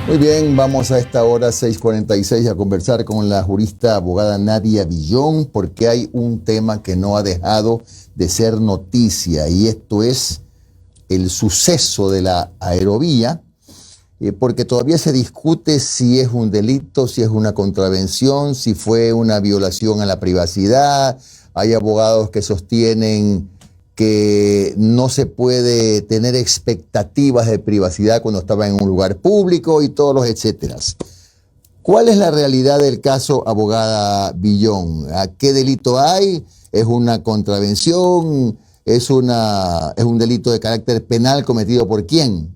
Muy bien, vamos a esta hora 6:46 a conversar con la jurista abogada Nadia Villón, porque hay un tema que no ha dejado de ser noticia, y esto es el suceso de la aerovía, porque todavía se discute si es un delito, si es una contravención, si fue una violación a la privacidad. Hay abogados que sostienen que no se puede tener expectativas de privacidad cuando estaba en un lugar público y todos los etcéteras. ¿Cuál es la realidad del caso, abogada Villón? ¿A qué delito hay? ¿Es una contravención? ¿Es un delito de carácter penal cometido por quién?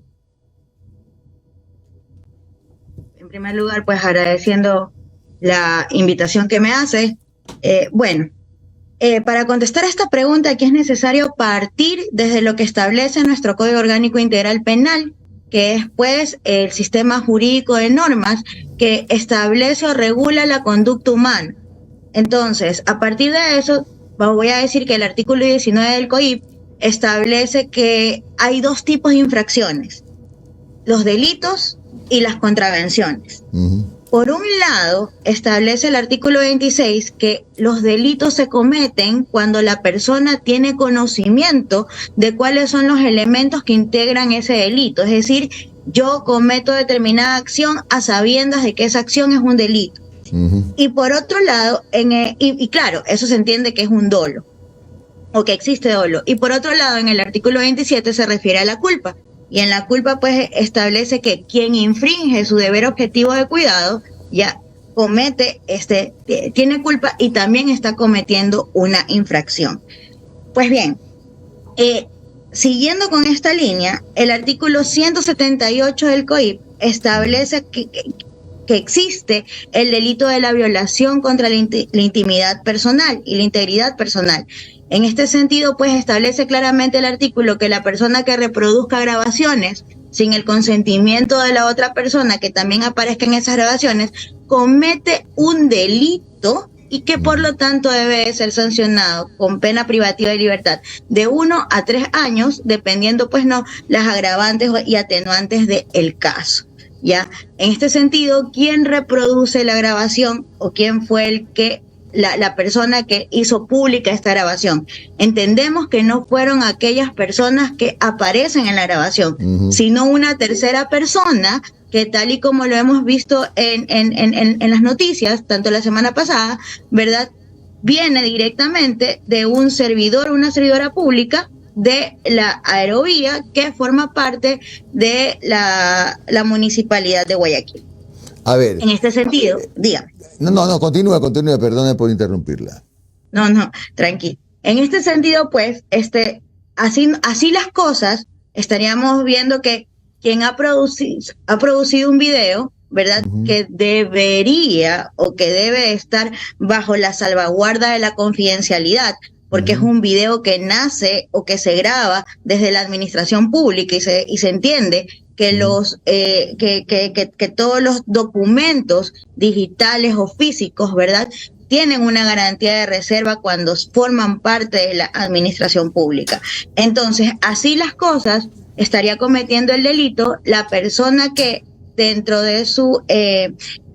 En primer lugar, pues agradeciendo la invitación que me hace. Para contestar a esta pregunta, aquí es necesario partir desde lo que establece nuestro Código Orgánico Integral Penal, que es pues el sistema jurídico de normas que establece o regula la conducta humana. Entonces, a partir de eso, voy a decir que el artículo 19 del COIP establece que hay dos tipos de infracciones: los delitos y las contravenciones. Por un lado, establece el artículo 26 que los delitos se cometen cuando la persona tiene conocimiento de cuáles son los elementos que integran ese delito. Es decir, yo cometo determinada acción a sabiendas de que esa acción es un delito. Y por otro lado, claro, eso se entiende que es un dolo, o que existe dolo. Y por otro lado, en el artículo 27 se refiere a la culpa. Y en la culpa, pues, establece que quien infringe su deber objetivo de cuidado ya tiene culpa y también está cometiendo una infracción. Pues bien, siguiendo con esta línea, el artículo 178 del COIP establece que existe el delito de la violación contra la intimidad personal y la integridad personal. En este sentido, pues, establece claramente el artículo que la persona que reproduzca grabaciones sin el consentimiento de la otra persona que también aparezca en esas grabaciones comete un delito y que por lo tanto debe ser sancionado con pena privativa de libertad de 1 a 3 años, dependiendo pues las agravantes y atenuantes del caso. ¿Ya? En este sentido, ¿quién reproduce la grabación o quién fue la persona que hizo pública esta grabación? Entendemos que no fueron aquellas personas que aparecen en la grabación, sino una tercera persona que, tal y como lo hemos visto en las noticias, tanto la semana pasada, ¿verdad?, viene directamente de un servidor o una servidora pública de la aerovía que forma parte de la municipalidad de Guayaquil. A ver. En este sentido, dígame. No, continúa, perdone por interrumpirla. No, tranquilo. En este sentido, pues, así las cosas, estaríamos viendo que quien ha producido un video, ¿verdad?, que debería o que debe estar bajo la salvaguarda de la confidencialidad, porque es un video que nace o que se graba desde la administración pública y se entiende que que todos los documentos digitales o físicos, ¿verdad?, tienen una garantía de reserva cuando forman parte de la administración pública. Entonces, así las cosas, estaría cometiendo el delito la persona que dentro de su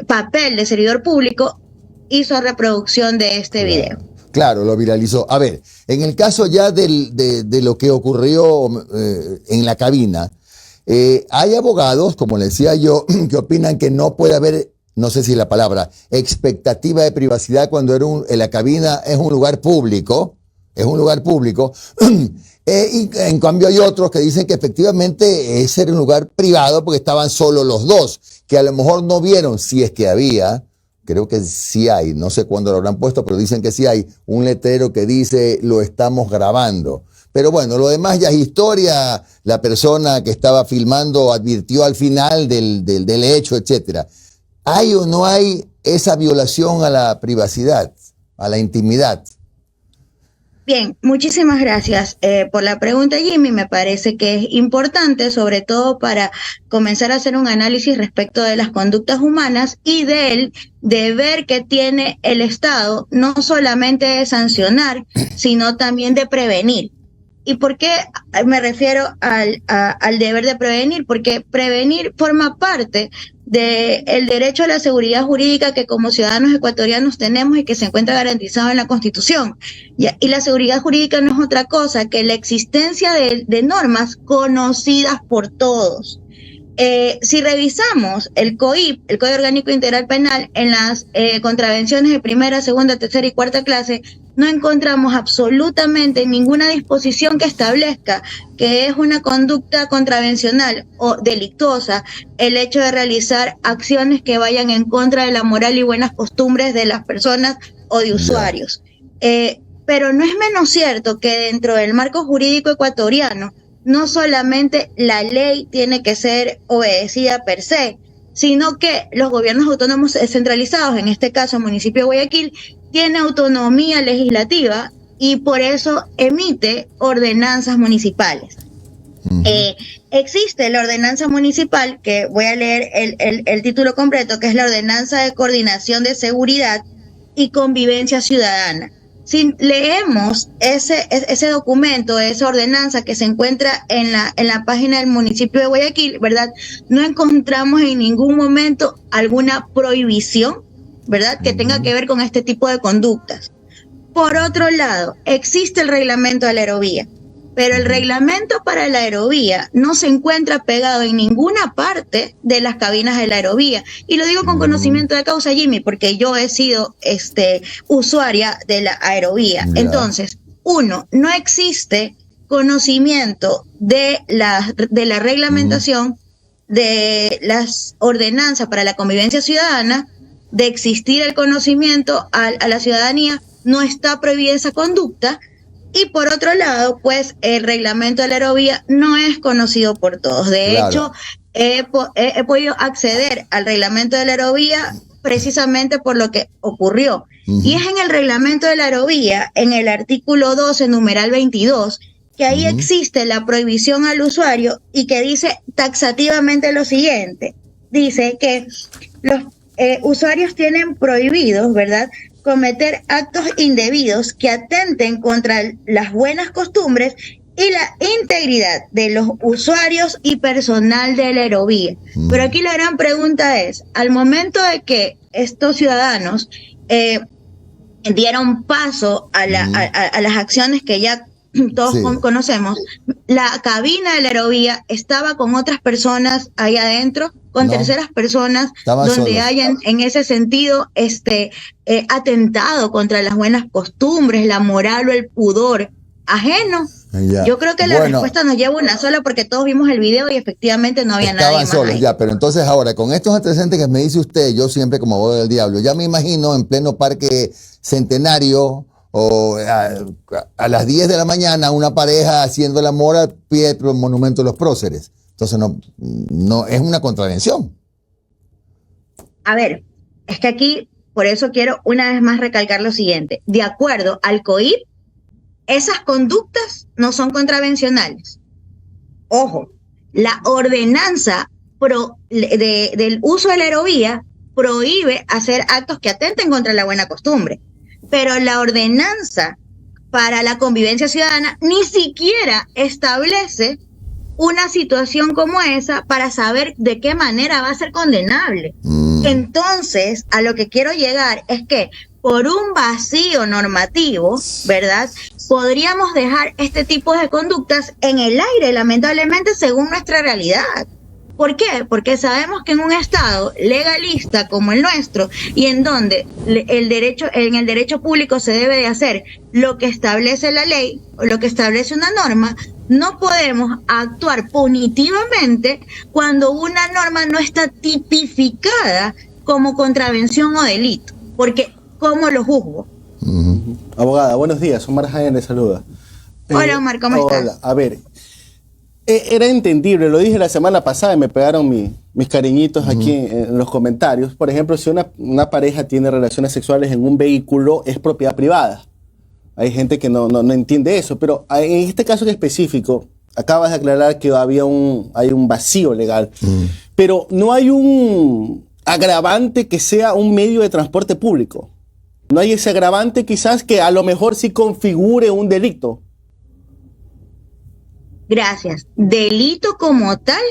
papel de servidor público hizo reproducción de este video. Claro, lo viralizó. A ver, en el caso ya de lo que ocurrió en la cabina, hay abogados, como le decía yo, que opinan que no puede haber, no sé si la palabra, expectativa de privacidad cuando en la cabina es un lugar público, y en cambio hay otros que dicen que efectivamente ese era un lugar privado porque estaban solo los dos, que a lo mejor no vieron, si es que había. Creo que sí hay, no sé cuándo lo habrán puesto, pero dicen que sí hay un letrero que dice lo estamos grabando. Pero bueno, lo demás ya es historia. La persona que estaba filmando advirtió al final del hecho, etcétera. ¿Hay o no hay esa violación a la privacidad, a la intimidad? Bien, muchísimas gracias por la pregunta, Jimmy. Me parece que es importante, sobre todo para comenzar a hacer un análisis respecto de las conductas humanas y del deber que tiene el Estado, no solamente de sancionar, sino también de prevenir. ¿Y por qué me refiero al deber de prevenir? Porque prevenir forma parte del derecho a la seguridad jurídica que como ciudadanos ecuatorianos tenemos y que se encuentra garantizado en la Constitución. Y la seguridad jurídica no es otra cosa que la existencia de normas conocidas por todos. Si revisamos el COIP, el Código Orgánico Integral Penal, en las contravenciones de primera, segunda, tercera y cuarta clase, no encontramos absolutamente ninguna disposición que establezca que es una conducta contravencional o delictuosa el hecho de realizar acciones que vayan en contra de la moral y buenas costumbres de las personas o de usuarios. Pero no es menos cierto que dentro del marco jurídico ecuatoriano, no solamente la ley tiene que ser obedecida per se, sino que los gobiernos autónomos descentralizados, en este caso el municipio de Guayaquil, tiene autonomía legislativa y por eso emite ordenanzas municipales. Existe la ordenanza municipal, que voy a leer el título completo, que es la Ordenanza de Coordinación de Seguridad y Convivencia Ciudadana. Si leemos ese documento, esa ordenanza que se encuentra en la página del municipio de Guayaquil, ¿verdad? No encontramos en ningún momento alguna prohibición, ¿verdad?, que tenga que ver con este tipo de conductas. Por otro lado, existe el reglamento de la aerovía, pero el reglamento para la aerovía no se encuentra pegado en ninguna parte de las cabinas de la aerovía. Y lo digo con conocimiento de causa, Jimmy, porque yo he sido usuaria de la aerovía. Entonces, no existe conocimiento de la reglamentación de las ordenanzas para la convivencia ciudadana. De existir el conocimiento a la ciudadanía, no está prohibida esa conducta. Y por otro lado, pues el reglamento de la aerovía no es conocido por todos. De hecho, he podido acceder al reglamento de la aerovía precisamente por lo que ocurrió. Y es en el reglamento de la aerovía, en el artículo 12, numeral 22, que ahí existe la prohibición al usuario y que dice taxativamente lo siguiente. Dice que los usuarios tienen prohibidos, ¿verdad?, cometer actos indebidos que atenten contra las buenas costumbres y la integridad de los usuarios y personal de la aerovía. Pero aquí la gran pregunta es, al momento de que estos ciudadanos dieron paso a las acciones que ya todos conocemos, la cabina de la aerovía estaba con otras personas ahí adentro, con terceras personas, donde hayan en ese sentido atentado contra las buenas costumbres, la moral o el pudor ajeno. Yo creo que la respuesta nos lleva una sola, porque todos vimos el video y efectivamente no había nadie más. Estaban solos, ahí. Pero entonces ahora, con estos antecedentes que me dice usted, yo siempre como abogado del diablo, ya me imagino en pleno Parque Centenario o a las 10 de la mañana una pareja haciendo el amor al pie del Monumento de los Próceres. Entonces no es una contravención. A ver, es que aquí, por eso quiero una vez más recalcar lo siguiente. De acuerdo al COIP, esas conductas no son contravencionales. Ojo, la ordenanza del uso de la aerovía prohíbe hacer actos que atenten contra la buena costumbre. Pero la ordenanza para la convivencia ciudadana ni siquiera establece una situación como esa para saber de qué manera va a ser condenable. Entonces, a lo que quiero llegar es que por un vacío normativo, ¿verdad?, podríamos dejar este tipo de conductas en el aire, lamentablemente, según nuestra realidad. ¿Por qué? Porque sabemos que en un estado legalista como el nuestro, y en donde en el derecho público se debe de hacer lo que establece la ley o lo que establece una norma, no podemos actuar punitivamente cuando una norma no está tipificada como contravención o delito. Porque, ¿cómo lo juzgo? Abogada, buenos días. Omar Jaén le saluda. Hola, Omar, ¿cómo estás? A ver, era entendible, lo dije la semana pasada y me pegaron mis cariñitos aquí en los comentarios. Por ejemplo, si una pareja tiene relaciones sexuales en un vehículo, es propiedad privada. Hay gente que no entiende eso, pero en este caso en específico, acabas de aclarar que hay un vacío legal, pero no hay un agravante que sea un medio de transporte público. No hay ese agravante quizás que a lo mejor sí configure un delito. Gracias. Delito como tal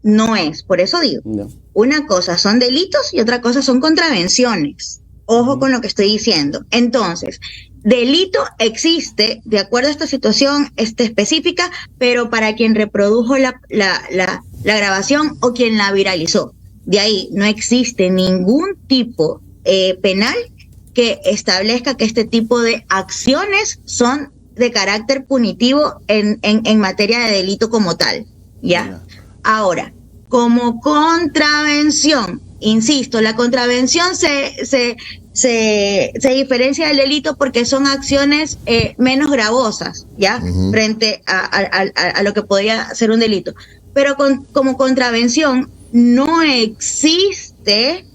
no es, por eso digo, No. una cosa son delitos y otra cosa son contravenciones. Ojo con lo que estoy diciendo. Entonces, delito existe de acuerdo a esta situación específica, pero para quien reprodujo la grabación o quien la viralizó. De ahí no existe ningún tipo penal que establezca que este tipo de acciones son de carácter punitivo en materia de delito como tal. ¿Ya? Ahora, como contravención, insisto, la contravención se diferencia del delito porque son acciones menos gravosas, ¿ya? Frente a lo que podría ser un delito. Pero como contravención no existe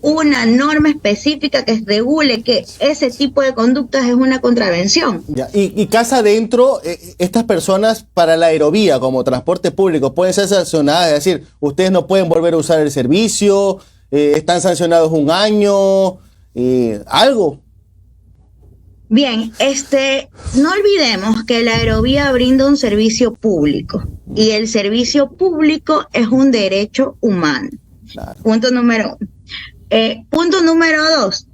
una norma específica que regule que ese tipo de conductas es una contravención. Ya. Y casa dentro, estas personas para la aerovía como transporte público pueden ser sancionadas, es decir, ustedes no pueden volver a usar el servicio, están sancionados 1 año, algo. Bien, no olvidemos que la aerovía brinda un servicio público y el servicio público es un derecho humano. Claro. Punto número 1. Punto número 2,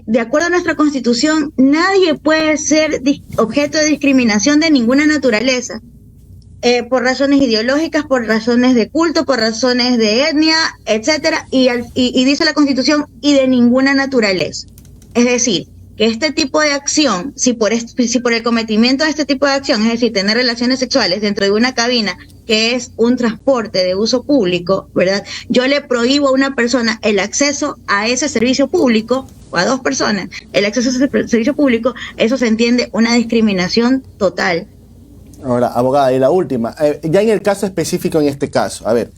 de acuerdo a nuestra Constitución, nadie puede ser objeto de discriminación de ninguna naturaleza, por razones ideológicas, por razones de culto, por razones de etnia, etcétera, y dice la Constitución, y de ninguna naturaleza. Es decir, que este tipo de acción, si por el cometimiento de este tipo de acción, es decir, tener relaciones sexuales dentro de una cabina que es un transporte de uso público, ¿verdad? Yo le prohíbo a una persona el acceso a ese servicio público, o a 2 personas, el acceso a ese servicio público, eso se entiende una discriminación total. Ahora, abogada, y la última, ya en el caso específico en este caso, a ver,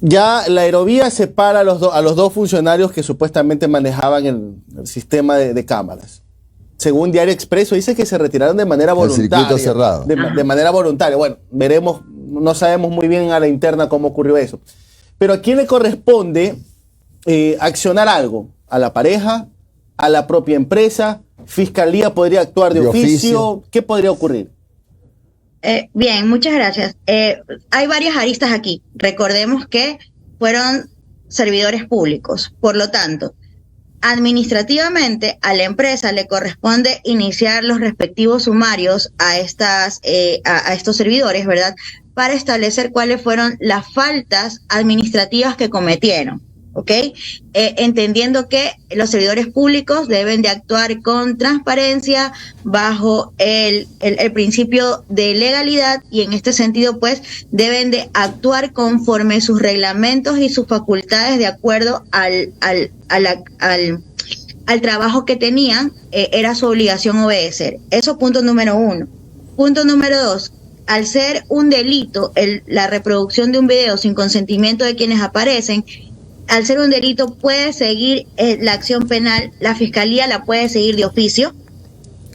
ya la aerovía separa a los 2 funcionarios que supuestamente manejaban el sistema de cámaras. Según Diario Expreso, dice que se retiraron de manera voluntaria. El circuito cerrado. De manera voluntaria. Bueno, veremos, no sabemos muy bien a la interna cómo ocurrió eso. Pero ¿a quién le corresponde accionar algo? ¿A la pareja? ¿A la propia empresa? ¿Fiscalía podría actuar de oficio? ¿Qué podría ocurrir? Bien, muchas gracias. Hay varias aristas aquí. Recordemos que fueron servidores públicos. Por lo tanto, administrativamente a la empresa le corresponde iniciar los respectivos sumarios a estos servidores, ¿verdad? Para establecer cuáles fueron las faltas administrativas que cometieron. ¿Ok? Entendiendo que los servidores públicos deben de actuar con transparencia bajo el principio de legalidad y en este sentido pues deben de actuar conforme sus reglamentos y sus facultades de acuerdo al trabajo que tenían, era su obligación obedecer. Eso punto número 1. Punto número 2. Al ser un delito la reproducción de un video sin consentimiento de quienes aparecen, al ser un delito puede seguir la acción penal, la fiscalía la puede seguir de oficio.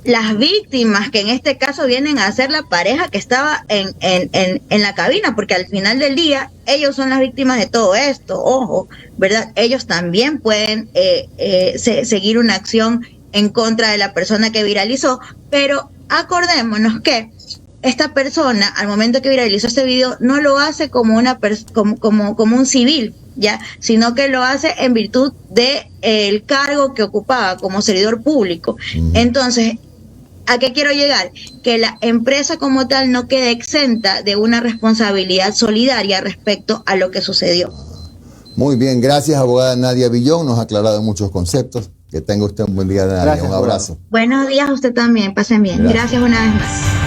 Las víctimas, que en este caso vienen a ser la pareja que estaba en la cabina, porque al final del día ellos son las víctimas de todo esto, ojo, ¿verdad? Ellos también pueden seguir una acción en contra de la persona que viralizó, pero acordémonos que esta persona, al momento que viralizó este video, no lo hace como un civil, ¿ya? Sino que lo hace en virtud de el cargo que ocupaba como servidor público. Entonces, ¿a qué quiero llegar? Que la empresa como tal no quede exenta de una responsabilidad solidaria respecto a lo que sucedió. Muy bien, gracias, abogada Nadia Villón, nos ha aclarado muchos conceptos. Que tenga usted un buen día, Nadia. Gracias, un abrazo. Buenos días a usted también, pasen bien. Gracias una vez más.